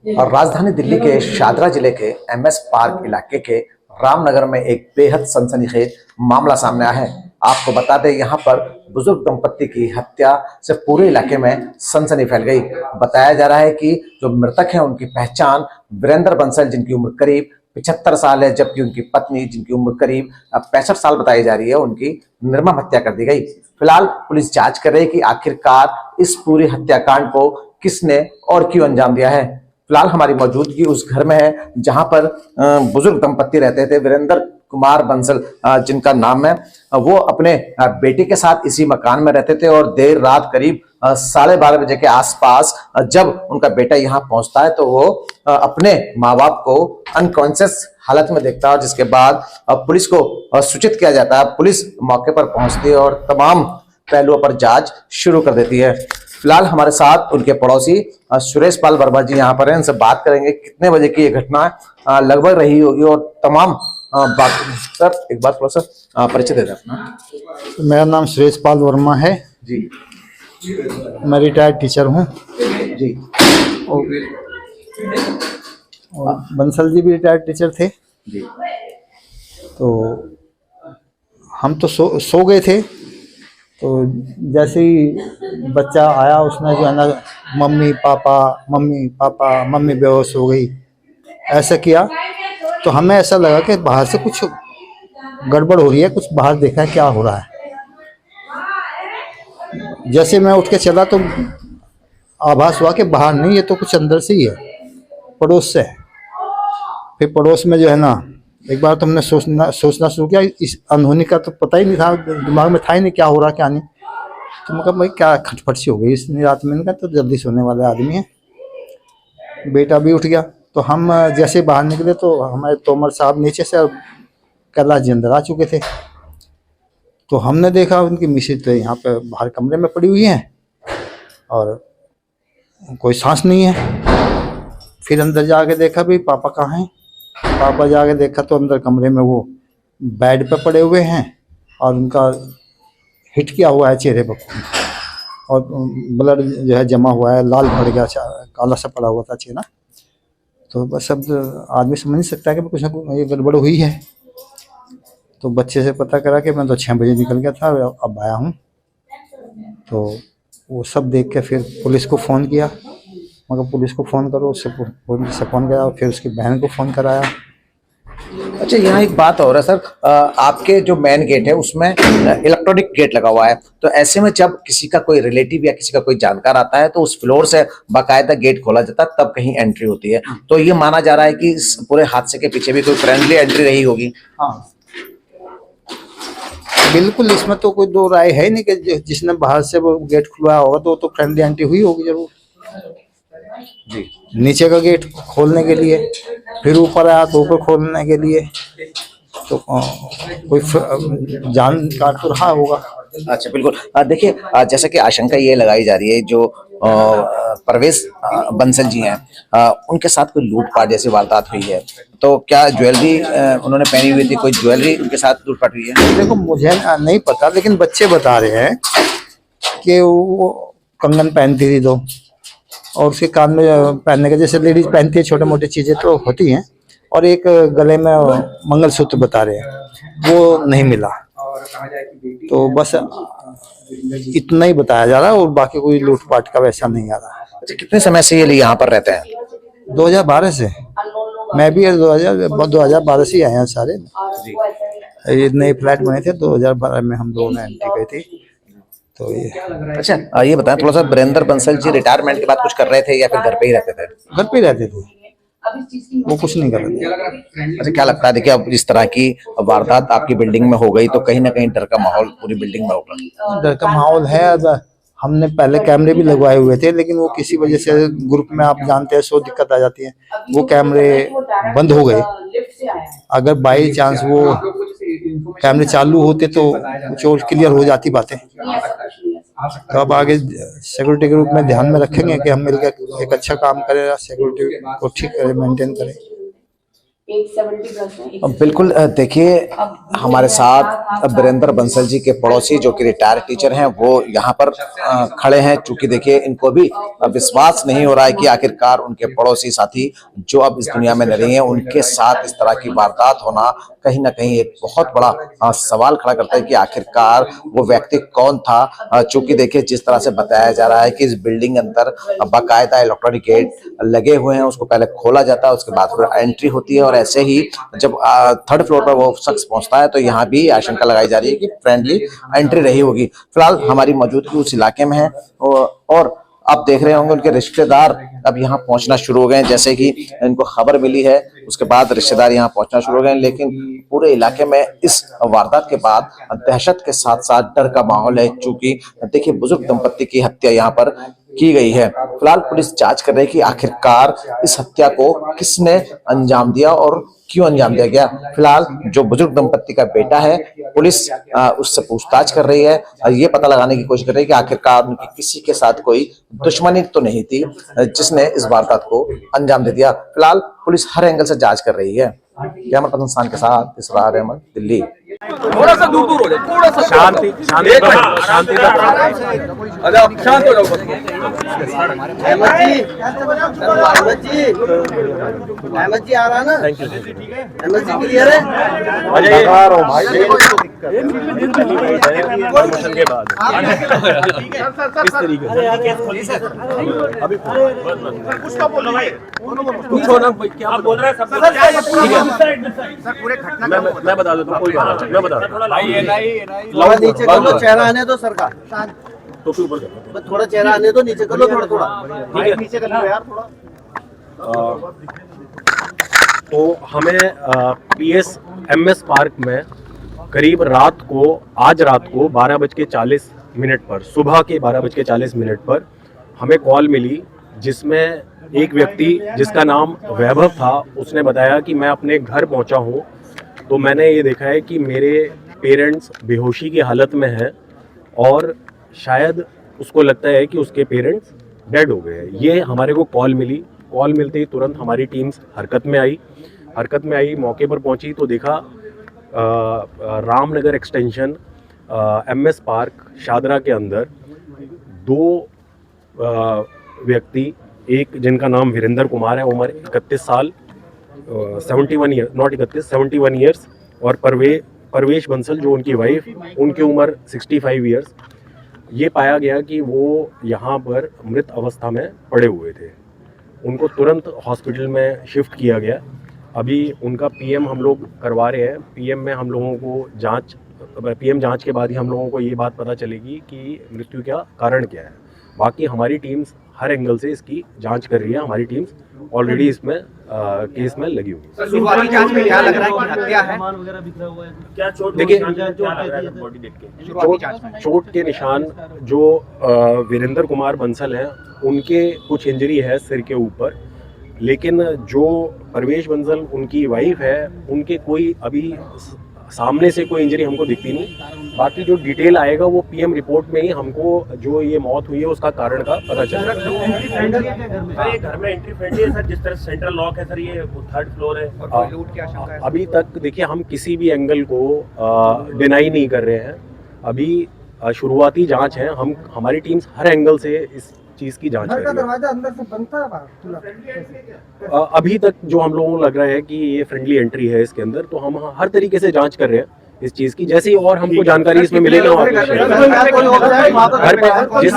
और राजधानी दिल्ली के शादरा जिले के एमएस पार्क इलाके के रामनगर में एक बेहद सनसनीखेज मामला सामने आया है। आपको बता दें, यहाँ पर बुजुर्ग दंपत्ति की हत्या से पूरे इलाके में सनसनी फैल गई। बताया जा रहा है कि जो मृतक हैं उनकी पहचान वीरेंद्र बंसल, जिनकी उम्र करीब 75 साल है, जबकि उनकी पत्नी, जिनकी उम्र करीब 65 साल बताई जा रही है, उनकी निर्मम हत्या कर दी गई। फिलहाल पुलिस जांच कर रही है कि आखिरकार इस पूरे हत्याकांड को किसने और क्यों अंजाम दिया है। फिलहाल हमारी मौजूदगी उस घर में है जहां पर बुजुर्ग दंपत्ति रहते थे, वीरेंद्र कुमार बंसल जिनका नाम है। वो अपने बेटे के साथ इसी मकान में रहते थे और देर रात करीब 12:30 बजे के आसपास जब उनका बेटा यहाँ पहुंचता है तो वो अपने माँ बाप को अनकॉन्शियस हालत में देखता है, जिसके बाद पुलिस को सूचित किया जाता है। पुलिस मौके पर पहुंचती है और तमाम पहलुओं पर जांच शुरू कर देती है। फिलहाल हमारे साथ उनके पड़ोसी सुरेश पाल वर्मा जी यहाँ पर हैं। इनसे बात करेंगे कितने बजे की ये घटना लगभग रही होगी और तमाम बात। सर, एक बात थोड़ा सा परिचय दे दें अपना। मेरा नाम सुरेश पाल वर्मा है जी। मैं रिटायर्ड टीचर हूँ जी। और बंसल जी भी रिटायर्ड टीचर थे। जी। तो हम तो सो गए थे। तो जैसे ही बच्चा आया उसने जो है ना मम्मी पापा मम्मी बेहोश हो गई ऐसा किया। तो हमें ऐसा लगा कि बाहर से कुछ गड़बड़ हो रही है, कुछ बाहर देखा है क्या हो रहा है। जैसे मैं उठ के चला तो आभास हुआ कि बाहर नहीं, ये तो कुछ अंदर से ही है, पड़ोस से है। फिर पड़ोस में जो है ना एक बार तो हमने सोचना शुरू किया। इस अनहोनी का तो पता ही नहीं था, दिमाग में था ही नहीं क्या हो रहा क्या नहीं। तो मैं कहा भाई क्या खटपट सी हो गई इतनी रात में। इनका तो जल्दी सोने वाले आदमी है। बेटा भी उठ गया। तो हम जैसे बाहर निकले तो हमारे तोमर साहब नीचे से कैलाश जी अंदर आ चुके थे। तो हमने देखा उनकी मिसेज तो यहाँ पे बाहर कमरे में पड़ी हुई है और कोई सांस नहीं है। फिर अंदर जाके देखा भाई पापा कहाँ हैं। पापा जाके देखा तो अंदर कमरे में वो बेड पे पड़े हुए हैं और उनका हिट किया हुआ है चेहरे पर और ब्लड जो है जमा हुआ है, लाल पड़ गया, काला सा पड़ा हुआ था चेहरा। तो बस अब आदमी समझ नहीं सकता कि कुछ ना कुछ ये गड़बड़ हुई है। तो बच्चे से पता करा कि मैं तो 6 बजे निकल गया था, अब आया हूँ। तो वो सब देख के फिर पुलिस को फ़ोन किया। मगर पुलिस को फ़ोन करो, उससे पुलिस से फ़ोन कराया, फिर उसकी बहन को फ़ोन कराया। अच्छा, यहाँ एक बात और है सर, आपके जो मेन गेट है उसमें इलेक्ट्रॉनिक गेट लगा हुआ है। तो ऐसे में जब किसी का कोई रिलेटिव या किसी का कोई जानकार आता है तो उस फ्लोर से बाकायदा गेट खोला जाता है, तब कहीं एंट्री होती है। तो ये माना जा रहा है कि इस पूरे हादसे के पीछे भी कोई फ्रेंडली एंट्री रही होगी। हाँ बिल्कुल, इसमें तो कोई दो राय है नहीं कि जिसने बाहर से वो गेट खुलवाया होगा तो फ्रेंडली एंट्री हुई होगी जरूर। जी। नीचे का गेट खोलने के लिए, फिर ऊपर आया तो ऊपर खोलने के लिए, तो कोई जान काट तो रहा होगा। अच्छा, बिल्कुल। देखिए, जैसा कि आशंका ये लगाई जा रही है, जो परवेश बंसल जी हैं, उनके साथ कोई लूटपाट जैसी वारदात हुई है। तो क्या ज्वेलरी उन्होंने पहनी हुई थी, कोई ज्वेलरी उनके साथ लूटपाट हुई है? देखो मुझे नहीं पता, लेकिन बच्चे बता रहे हैं कि वो कंगन पहनती थी दो, और उसके कान में पहनने के जैसे लेडीज पहनती है छोटे मोटे चीजें तो होती हैं, और एक गले में मंगलसूत्र बता रहे हैं वो नहीं मिला। तो बस इतना ही बताया जा रहा है और बाकी कोई लूटपाट का वैसा नहीं आ रहा। अच्छा, कितने समय से ये यहाँ पर रहते हैं? 2012 से। मैं भी 2012 से आए हैं सारे। ये नए फ्लैट बने थे 2012 में, हम लोगों ने एंट्री की थी। तो ये अच्छा, ये बताएं थोड़ा सा, वीरेंद्र बंसल जी रिटायरमेंट के बाद कुछ कर रहे थे या फिर घर पे ही रहते थे? घर पे ही रहते थे, वो कुछ नहीं कर रहे थे। अच्छा, क्या लगता है, देखिए अब इस तरह की वारदात आपकी बिल्डिंग में हो गई तो कहीं ना कहीं डर का माहौल पूरी बिल्डिंग में होगा। डर का माहौल है। हमने पहले कैमरे भी लगवाए हुए थे, लेकिन वो किसी वजह से ग्रुप में आप जानते हैं 100 दिक्कत आ जाती है, वो कैमरे बंद हो गए। अगर बाई चांस वो कैमरे चालू होते तो कुछ और क्लियर हो जाती बातें। तो अब आगे सिक्योरिटी के रूप में ध्यान में रखेंगे कि हम मिलकर एक अच्छा काम करें, सिक्योरिटी को ठीक करें, मेंटेन करें। एक 70 प्लस है, एक बिल्कुल देखिए हमारे साथ वीरेंद्र बंसल जी के पड़ोसी जो कि रिटायर्ड टीचर हैं वो यहाँ पर खड़े हैं। चूंकि देखिए इनको भी विश्वास नहीं हो रहा है कि आखिरकार उनके पड़ोसी साथी जो अब इस दुनिया में नहीं है उनके साथ इस तरह की वारदात होना कहीं ना कहीं एक बहुत बड़ा सवाल खड़ा करता है कि आखिरकार वो व्यक्ति कौन था। चूंकि देखिए जिस तरह से बताया जा रहा है कि इस बिल्डिंग अंदर बाकायदा इलेक्ट्रॉनिक गेट लगे हुए हैं, उसको पहले खोला जाता है, उसके बाद फिर एंट्री होती है और ऐसे ही जब थर्ड फ्लोर पर वो शख्स पहुंचता है तो यहाँ भी आशंका लगाई जा रही है कि फ्रेंडली एंट्री रही होगी। फिलहाल हमारी मौजूदगी उस इलाके में है और आप देख रहे होंगे उनके रिश्तेदार अब यहाँ पहुंचना शुरू हो गए हैं। जैसे कि इनको खबर मिली है उसके बाद रिश्तेदार यहाँ पहुंचना शुरू हो गए हैं, लेकिन पूरे इलाके में इस वारदात के बाद दहशत के साथ साथ डर का माहौल है। चूंकि देखिए बुजुर्ग दंपत्ति की हत्या यहाँ पर की गई है। फिलहाल पुलिस जांच कर रही है कि आखिरकार इस हत्या को किसने अंजाम दिया और क्यों अंजाम दिया गया। फिलहाल जो बुजुर्ग दंपत्ति का बेटा है पुलिस उससे पूछताछ कर रही है और ये पता लगाने की कोशिश कर रही है कि आखिरकार उनकी किसी के साथ कोई दुश्मनी तो नहीं थी जिसने इस वारदात को अंजाम दे दिया। फिलहाल पुलिस हर एंगल से जांच कर रही है। कैमरा पर्सन खान के साथ इसरार अहमद, दिल्ली। थोड़ा सा दूर दूर हो जाए, थोड़ा सा शांति शांति शांति शांत हो जाओ। अहमद जी आ रहा ना? Thank you. Ahmad ji clear है? प्रमोशन के बाद किस तरीके से अभी कुछ तो बोलो भाई, पूछो ना भाई क्या बोल रहे हैं सब ठीक है। मैं बता देता हूँ, कोई बात नहीं, मैं बता देता हूँ। थोड़ा नीचे कर लो, चेहरा आने दो सरकार। तो फिर ऊपर कर बस थोड़ा चेहरा आने दो, नीचे कर लो थोड़ा थोड़ा। ठीक है। नीचे कर लो यार थोड़ा। तो हमें पीएस एमएस पार्क में करीब आज रात को 12:40 पर, सुबह के 12:40 पर हमें कॉल मिली जिसमें एक व्यक्ति जिसका नाम वैभव था उसने बताया कि मैं अपने घर पहुंचा हूं तो मैंने ये देखा है कि मेरे पेरेंट्स बेहोशी की हालत में हैं और शायद उसको लगता है कि उसके पेरेंट्स डेड हो गए हैं। ये हमारे को कॉल मिली। कॉल मिलते ही तुरंत हमारी टीम्स हरकत में आई, मौके पर पहुंची तो देखा Ramnagar extension MS park Shahdara के अंदर दो व्यक्ति, एक जिनका नाम वीरेंद्र कुमार है, उम्र 31 साल 71 ईयर, नॉट 31, 71 ईयर्स, और परवेश बंसल जो उनकी वाइफ, उनकी उम्र 65 ईयर्स। ये पाया गया कि वो यहाँ पर मृत अवस्था में पड़े हुए थे। उनको तुरंत हॉस्पिटल में शिफ्ट किया गया। अभी उनका पीएम हम लोग करवा रहे हैं। पीएम में हम लोगों को पीएम जांच के बाद ही हम लोगों को ये बात पता चलेगी कि मृत्यु का कारण क्या है। बाकी हमारी टीम्स हर एंगल से इसकी जांच कर रही है। हमारी टीम्स ऑलरेडी इसमें केस में लगी हुई है। शुरुआती जांच में क्या लग रहा है कि हत्या है? देखिए चोट के निशान जो वीरेंद्र कुमार बंसल हैं उनके कुछ इंजरी है सिर के ऊपर, लेकिन जो परवेश बंसल उनकी वाइफ है उनके कोई अभी सामने से कोई इंजरी हमको दिखती नहीं। बाकी जो डिटेल आएगा वो पीएम रिपोर्ट में ही हमको जो ये मौत हुई है उसका कारण का पता चलेगा। घर में एंट्री फ्रेंडली है सर, जिस तरह सेंट्रल लॉक है सर, ये थर्ड फ्लोर है और कोई लूट की आशंका है? अभी तक देखिए हम किसी भी एंगल को डिनाई नहीं कर रहे हैं। अभी शुरुआती जांच है, हमारी टीम्स हर एंगल से इस चीज की जांच कर रही है। दरवाजा अंदर से बनता है अभी तक जो हम लोगों को लग रहा है कि ये फ्रेंडली एंट्री है इसके अंदर, तो हम हर तरीके से जांच कर रहे हैं इस चीज की। जैसे ही और हमको जानकारी इसमें मिलेगी, घर पे जिस